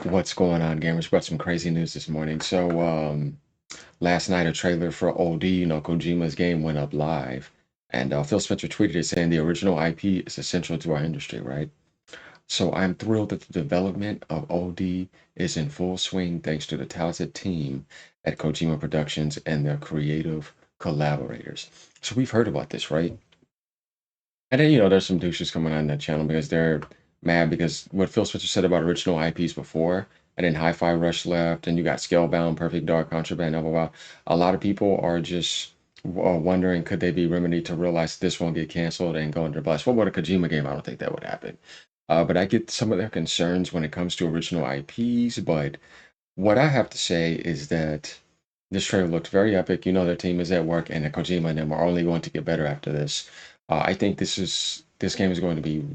What's going on, gamers? Got some crazy news this morning. Last night a trailer for OD, Kojima's game went up live, and Phil Spencer tweeted it saying the original IP is essential to our industry, right? So I'm thrilled that the development of OD is in full swing thanks to the talented team at Kojima Productions and their creative collaborators. So we've heard about this, right? And then, there's some douches coming on that channel because they're mad because what Phil Spencer said about original IPs before, and then Hi-Fi Rush left, and you got Scalebound, Perfect Dark, Contraband, blah, blah, blah. A lot of people are just wondering, could they be remedied to realize this won't get canceled and go under blast? What about a Kojima game? I don't think that would happen. But I get some of their concerns when it comes to original IPs. But what I have to say is that this trailer looked very epic. Their team is at work, and Kojima and them are only going to get better after this. I think this game is going to be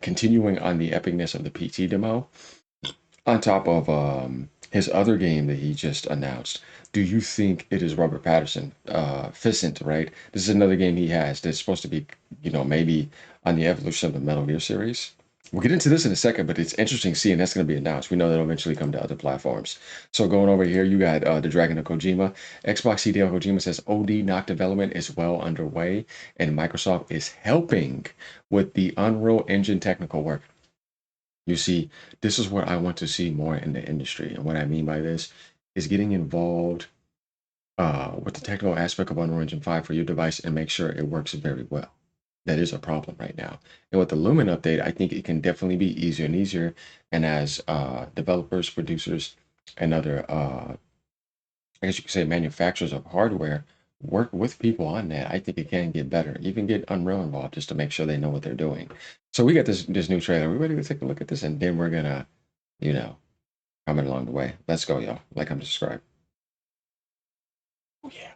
continuing on the epicness of the PT demo, on top of his other game that he just announced. Do you think it is Robert Patterson, Ficent, right? This is another game he has that's supposed to be, maybe on the evolution of the Metal Gear series. We'll get into this in a second, but it's interesting seeing that's going to be announced. We know that'll eventually come to other platforms. So going over here, you got the Dragon of Kojima. Xbox CDL Kojima says OD Knock development is well underway, and Microsoft is helping with the Unreal Engine technical work. You see, this is what I want to see more in the industry. And what I mean by this is getting involved with the technical aspect of Unreal Engine 5 for your device and make sure it works very well. That is a problem right now. And with the Lumen update, I think it can definitely be easier and easier. And as developers, producers, and other, I guess you could say manufacturers of hardware work with people on that, I think it can get better. Even get Unreal involved just to make sure they know what they're doing. So we got this new trailer. We ready to take a look at this, and then we're gonna, you know, comment along the way. Let's go, y'all. Like I'm subscribed. Oh yeah.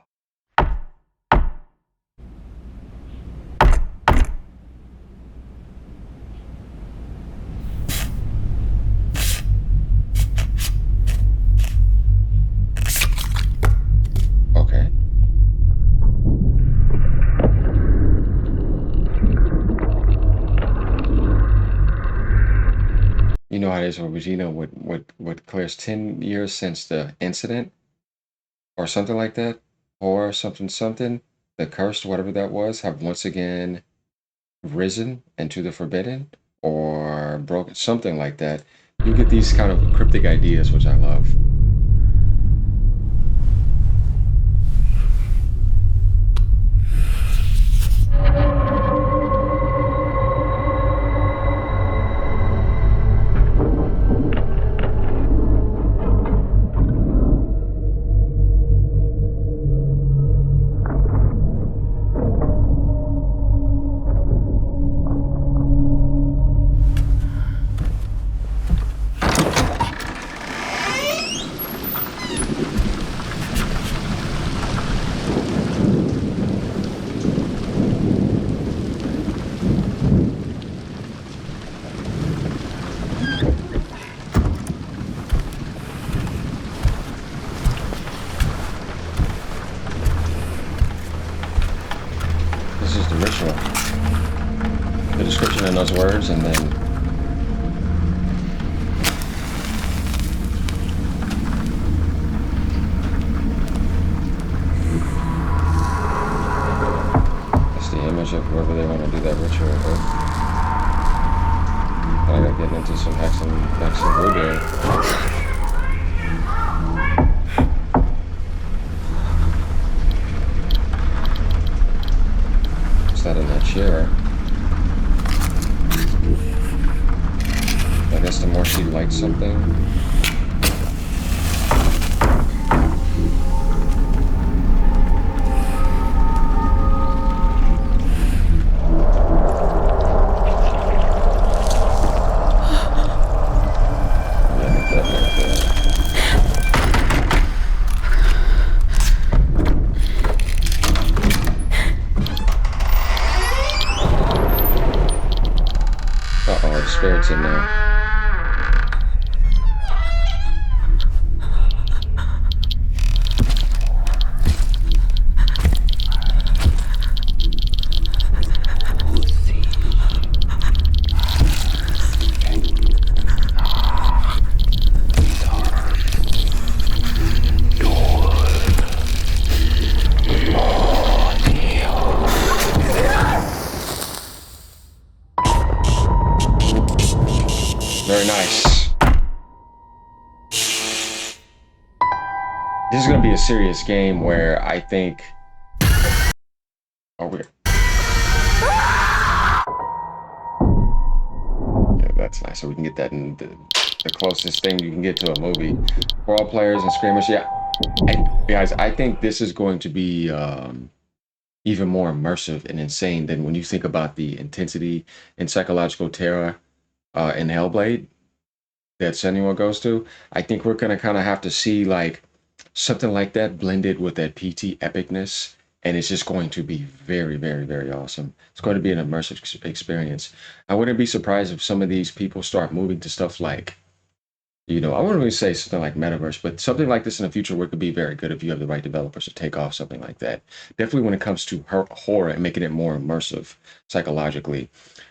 Okay. You know how it is with Regina, what clears 10 years since the incident or something like that, or something, the cursed, whatever that was, have once again risen into the forbidden or broken, something like that. You get these kind of cryptic ideas, which I love. This is the ritual. The description in those words, and then it's the image of whoever they want to do that ritual with. And I got getting into some Hexen voodoo. What's that in that chair? I guess the more she likes something, uh-oh, the spirit's in there. Very nice. This is going to be a serious game where I think. Oh, weird. Yeah, that's nice. So we can get that in the closest thing you can get to a movie. For all players and screamers, yeah. Guys, I think this is going to be even more immersive and insane than when you think about the intensity and psychological terror in Hellblade that Senua goes to. I think we're gonna kind of have to see like something like that blended with that PT epicness, and it's just going to be very, very, very awesome. It's going to be an immersive experience. I wouldn't be surprised if some of these people start moving to stuff like, I wouldn't really say something like metaverse, but something like this in the future would could be very good if you have the right developers to take off something like that. Definitely when it comes to horror and making it more immersive psychologically.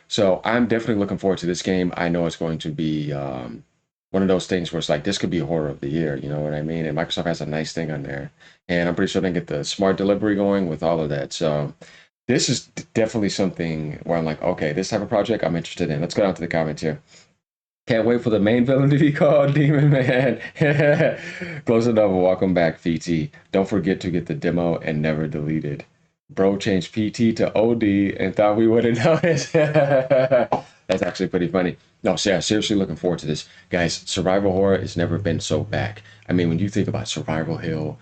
So I'm definitely looking forward to this game. I know it's going to be one of those things where it's like this could be horror of the year, you know what I mean? And Microsoft has a nice thing on there, and I'm pretty sure they can get the smart delivery going with all of that. So this is definitely something where I'm like, okay, this type of project I'm interested in. Let's go down to the comments here. Can't wait for the main villain to be called Demon Man. Close enough. Welcome back, PT. Don't forget to get the demo and never delete it. Bro changed PT to OD and thought we wouldn't notice. That's actually pretty funny. No, seriously looking forward to this. Guys, survival horror has never been so back. I mean, when you think about Survival Hill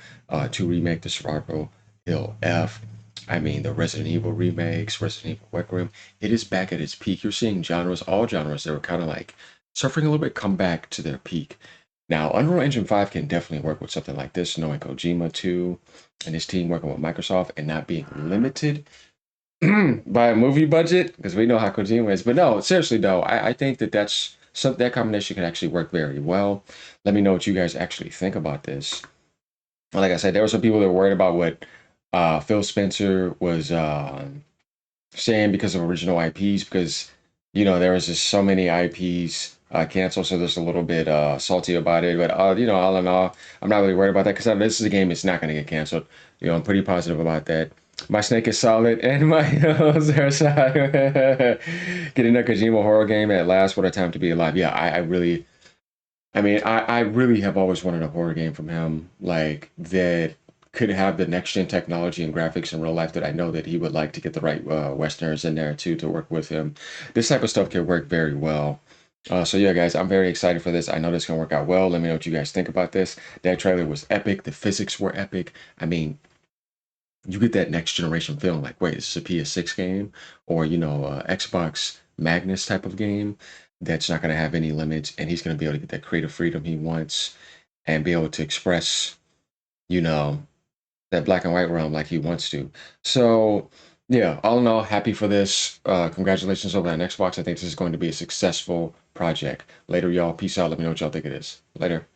2 remake, the Survival Hill F, I mean, the Resident Evil remakes, Resident Evil Rec Room, it is back at its peak. You're seeing genres, all genres that were kind of like suffering a little bit come back to their peak. Now, Unreal Engine 5 can definitely work with something like this, knowing Kojima too and his team working with Microsoft and not being limited by a movie budget, because we know how Kojima is. But no, seriously though, I think that combination can actually work very well. Let me know what you guys actually think about this. Like I said, there were some people that were worried about what Phil Spencer was saying because of original IPs, because there was just so many IPs canceled, so there's a little bit salty about it. But all in all, I'm not really worried about that because this is a game that's not going to get canceled. I'm pretty positive about that. My snake is solid and my nose are side. Getting a Kojima horror game at last. What a time to be alive. Yeah, I really, I mean, I really have always wanted a horror game from him, like that could have the next gen technology and graphics in real life that I know that he would like to get the right Westerners in there too to work with him. This type of stuff can work very well. So yeah, guys, I'm very excited for this. I know this can work out well. Let me know what you guys think about this. That trailer was epic. The physics were epic. I mean, you get that next generation feeling like, wait, is this a PS6 game or Xbox Magnus type of game that's not going to have any limits, and he's going to be able to get that creative freedom he wants and be able to express, you know, that black and white realm like he wants to. So yeah, all in all, happy for this. Congratulations over on Xbox. I think this is going to be a successful project. Later, y'all. Peace out. Let me know what y'all think it is. Later.